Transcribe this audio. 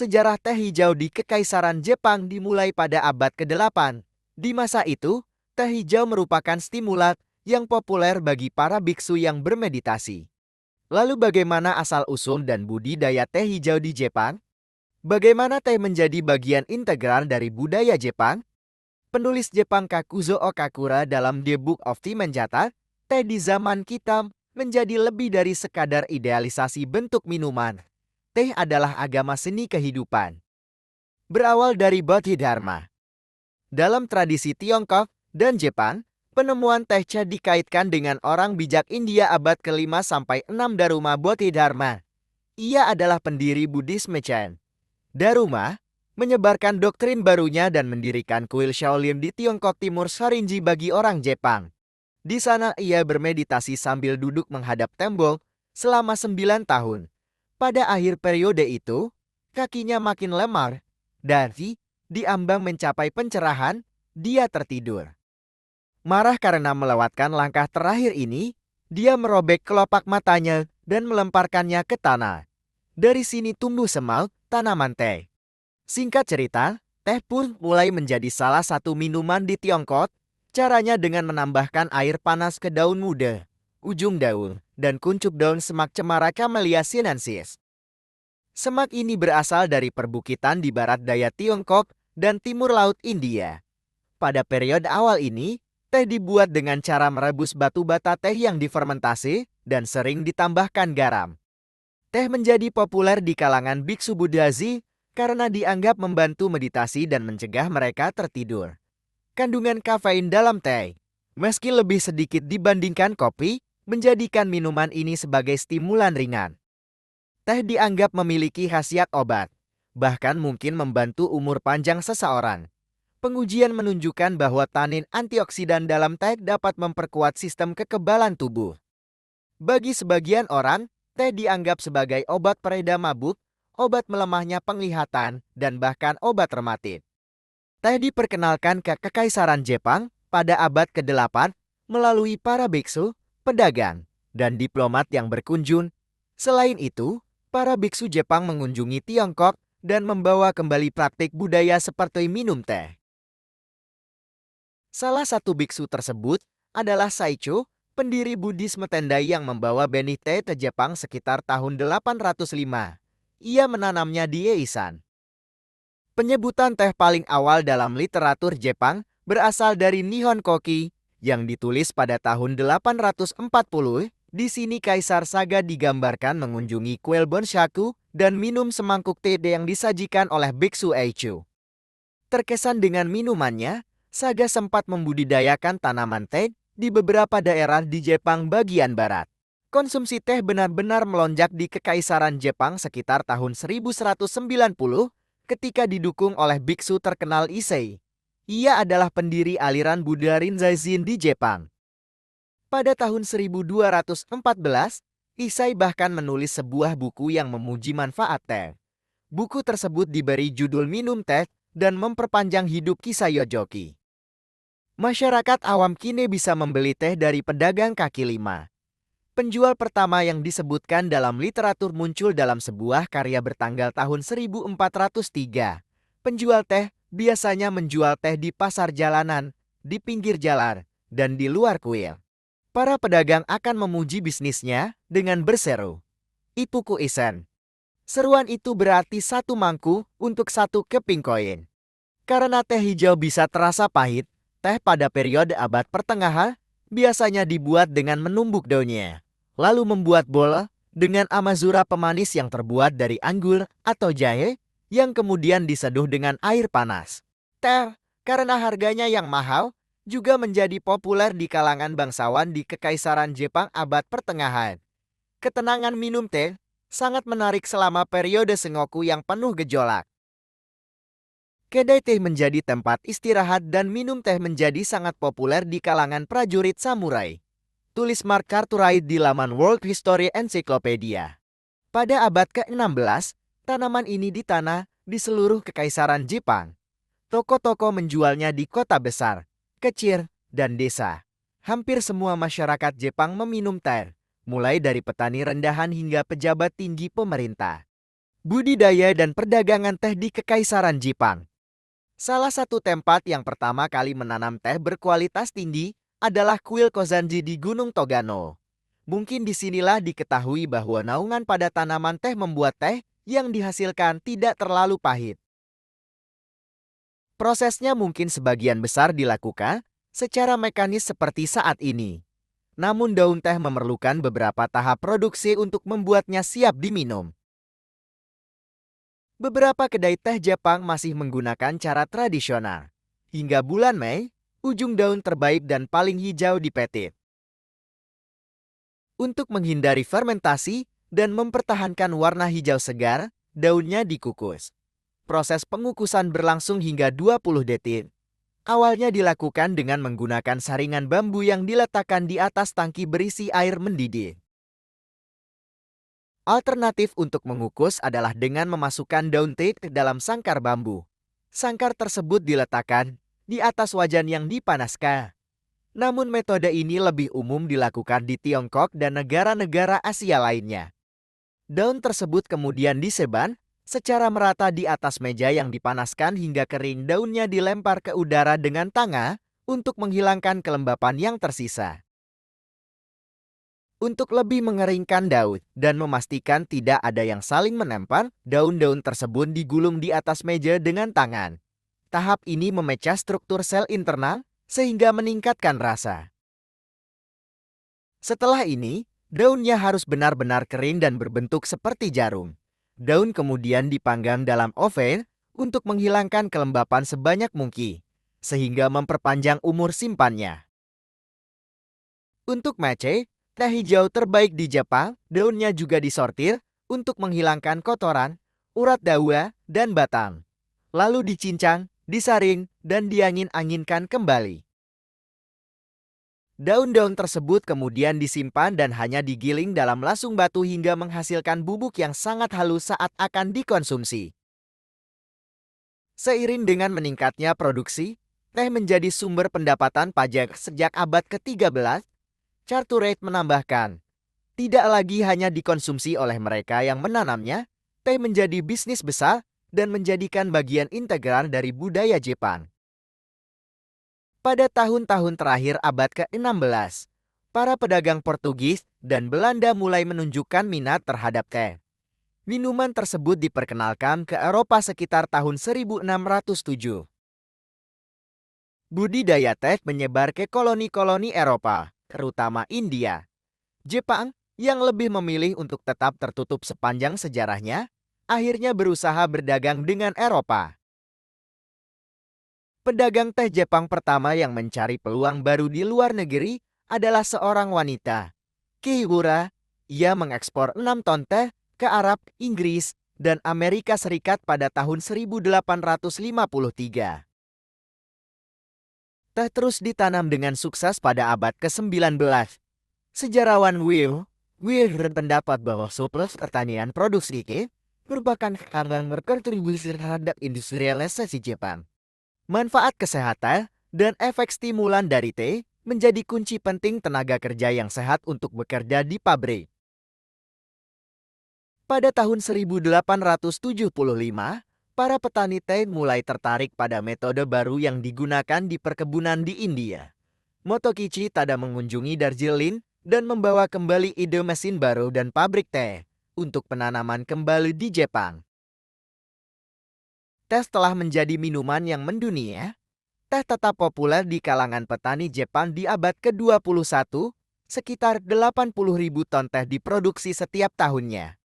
Sejarah teh hijau di Kekaisaran Jepang dimulai pada abad ke-8. Di masa itu, teh hijau merupakan stimulat yang populer bagi para biksu yang bermeditasi. Lalu bagaimana asal-usul dan budidaya teh hijau di Jepang? Bagaimana teh menjadi bagian integral dari budaya Jepang? Penulis Jepang Kakuzo Okakura dalam The Book of Tea mencatat, teh di zaman kita menjadi lebih dari sekadar idealisasi bentuk minuman. Teh adalah agama seni kehidupan. Berawal dari Bodhidharma. Dalam tradisi Tiongkok dan Jepang, penemuan teh cha dikaitkan dengan orang bijak India abad ke-5 sampai 6 Daruma Bodhidharma. Ia adalah pendiri Buddhisme Chen. Daruma menyebarkan doktrin barunya dan mendirikan kuil Shaolin di Tiongkok Timur Shorinji bagi orang Jepang. Di sana ia bermeditasi sambil duduk menghadap tembok selama 9 tahun. Pada akhir periode itu, kakinya makin lemah dan diambang mencapai pencerahan, dia tertidur. Marah karena melewatkan langkah terakhir ini, dia merobek kelopak matanya dan melemparkannya ke tanah. Dari sini tumbuh semau, tanaman teh. Singkat cerita, teh pun mulai menjadi salah satu minuman di Tiongkok. Caranya dengan menambahkan air panas ke daun muda, ujung daun, dan kuncup daun semak cemara Camellia sinensis. Semak ini berasal dari perbukitan di barat daya Tiongkok dan timur laut India. Pada periode awal ini, teh dibuat dengan cara merebus batu bata teh yang difermentasi dan sering ditambahkan garam. Teh menjadi populer di kalangan biksu Buddhazi karena dianggap membantu meditasi dan mencegah mereka tertidur. Kandungan kafein dalam teh, meski lebih sedikit dibandingkan kopi, menjadikan minuman ini sebagai stimulan ringan. Teh dianggap memiliki khasiat obat, bahkan mungkin membantu umur panjang seseorang. Pengujian menunjukkan bahwa tanin antioksidan dalam teh dapat memperkuat sistem kekebalan tubuh. Bagi sebagian orang, teh dianggap sebagai obat pereda mabuk, obat melemahnya penglihatan, dan bahkan obat rematit. Teh diperkenalkan ke Kekaisaran Jepang pada abad ke-8 melalui para biksu, pedagang, dan diplomat yang berkunjung. Selain itu, para biksu Jepang mengunjungi Tiongkok dan membawa kembali praktik budaya seperti minum teh. Salah satu biksu tersebut adalah Saicho, pendiri Buddhisme Tendai yang membawa benih teh ke Jepang sekitar tahun 805. Ia menanamnya di Eisan. Penyebutan teh paling awal dalam literatur Jepang berasal dari Nihon Koki yang ditulis pada tahun 840. Di sini Kaisar Saga digambarkan mengunjungi kuil Bonshaku dan minum semangkuk teh yang disajikan oleh biksu Eichu. Terkesan dengan minumannya, Saga sempat membudidayakan tanaman teh di beberapa daerah di Jepang bagian barat. Konsumsi teh benar-benar melonjak di Kekaisaran Jepang sekitar tahun 1190 ketika didukung oleh biksu terkenal Issei. Ia adalah pendiri aliran Buddha Rinzai-shin di Jepang. Pada tahun 1214, Issei bahkan menulis sebuah buku yang memuji manfaat teh. Buku tersebut diberi judul Minum Teh dan Memperpanjang Hidup Kisayojoki. Masyarakat awam kini bisa membeli teh dari pedagang kaki lima. Penjual pertama yang disebutkan dalam literatur muncul dalam sebuah karya bertanggal tahun 1403. Penjual teh biasanya menjual teh di pasar jalanan, di pinggir jalan, dan di luar kuil. Para pedagang akan memuji bisnisnya dengan berseru, "Ipuku isen." Seruan itu berarti satu mangku untuk satu keping koin. Karena teh hijau bisa terasa pahit, teh pada periode abad pertengahan biasanya dibuat dengan menumbuk daunnya, lalu membuat bola dengan amazura pemanis yang terbuat dari anggur atau jahe yang kemudian diseduh dengan air panas. Teh, karena harganya yang mahal, juga menjadi populer di kalangan bangsawan di Kekaisaran Jepang abad pertengahan. Ketenangan minum teh sangat menarik selama periode Sengoku yang penuh gejolak. Kedai teh menjadi tempat istirahat dan minum teh menjadi sangat populer di kalangan prajurit samurai. Tulis Mark Cartwright di laman World History Encyclopedia. Pada abad ke-16, tanaman ini ditanam di seluruh Kekaisaran Jepang. Toko-toko menjualnya di kota besar, kecil, dan desa. Hampir semua masyarakat Jepang meminum teh, mulai dari petani rendahan hingga pejabat tinggi pemerintah. Budidaya dan perdagangan teh di Kekaisaran Jepang. Salah satu tempat yang pertama kali menanam teh berkualitas tinggi adalah kuil Kozanji di Gunung Togano. Mungkin disinilah diketahui bahwa naungan pada tanaman teh membuat teh yang dihasilkan tidak terlalu pahit. Prosesnya mungkin sebagian besar dilakukan secara mekanis seperti saat ini. Namun daun teh memerlukan beberapa tahap produksi untuk membuatnya siap diminum. Beberapa kedai teh Jepang masih menggunakan cara tradisional. Hingga bulan Mei, ujung daun terbaik dan paling hijau dipetik. Untuk menghindari fermentasi dan mempertahankan warna hijau segar, daunnya dikukus. Proses pengukusan berlangsung hingga 20 detik. Awalnya dilakukan dengan menggunakan saringan bambu yang diletakkan di atas tangki berisi air mendidih. Alternatif untuk mengukus adalah dengan memasukkan daun teh ke dalam sangkar bambu. Sangkar tersebut diletakkan di atas wajan yang dipanaskan. Namun metode ini lebih umum dilakukan di Tiongkok dan negara-negara Asia lainnya. Daun tersebut kemudian diseban secara merata di atas meja yang dipanaskan hingga kering. Daunnya dilempar ke udara dengan tangan untuk menghilangkan kelembapan yang tersisa. Untuk lebih mengeringkan daun dan memastikan tidak ada yang saling menempel, daun-daun tersebut digulung di atas meja dengan tangan. Tahap ini memecah struktur sel internal sehingga meningkatkan rasa. Setelah ini, daunnya harus benar-benar kering dan berbentuk seperti jarum. Daun kemudian dipanggang dalam oven untuk menghilangkan kelembapan sebanyak mungkin, sehingga memperpanjang umur simpannya. Untuk matcha, teh hijau terbaik di Jepang, daunnya juga disortir untuk menghilangkan kotoran, urat daun, dan batang. Lalu dicincang, disaring, dan diangin-anginkan kembali. Daun-daun tersebut kemudian disimpan dan hanya digiling dalam lasung batu hingga menghasilkan bubuk yang sangat halus saat akan dikonsumsi. Seiring dengan meningkatnya produksi, teh menjadi sumber pendapatan pajak sejak abad ke-13. Cartwright menambahkan, tidak lagi hanya dikonsumsi oleh mereka yang menanamnya, teh menjadi bisnis besar dan menjadikan bagian integral dari budaya Jepang. Pada tahun-tahun terakhir abad ke-16, para pedagang Portugis dan Belanda mulai menunjukkan minat terhadap teh. Minuman tersebut diperkenalkan ke Eropa sekitar tahun 1607. Budidaya teh menyebar ke koloni-koloni Eropa, terutama India. Jepang, yang lebih memilih untuk tetap tertutup sepanjang sejarahnya, akhirnya berusaha berdagang dengan Eropa. Pedagang teh Jepang pertama yang mencari peluang baru di luar negeri adalah seorang wanita, Kihura. Ia mengekspor 6 ton teh ke Arab, Inggris, dan Amerika Serikat pada tahun 1853. Teh terus ditanam dengan sukses pada abad ke-19. Sejarawan Will berpendapat bahwa surplus pertanian produksi teh merupakan karena berkontribusi terhadap industrialisasi Jepang. Manfaat kesehatan dan efek stimulan dari teh menjadi kunci penting tenaga kerja yang sehat untuk bekerja di pabrik. Pada tahun 1875, para petani teh mulai tertarik pada metode baru yang digunakan di perkebunan di India. Motokichi Tada mengunjungi Darjeeling dan membawa kembali ide mesin baru dan pabrik teh untuk penanaman kembali di Jepang. Teh telah menjadi minuman yang mendunia. Teh tetap populer di kalangan petani Jepang di abad ke-21, sekitar 80.000 ton teh diproduksi setiap tahunnya.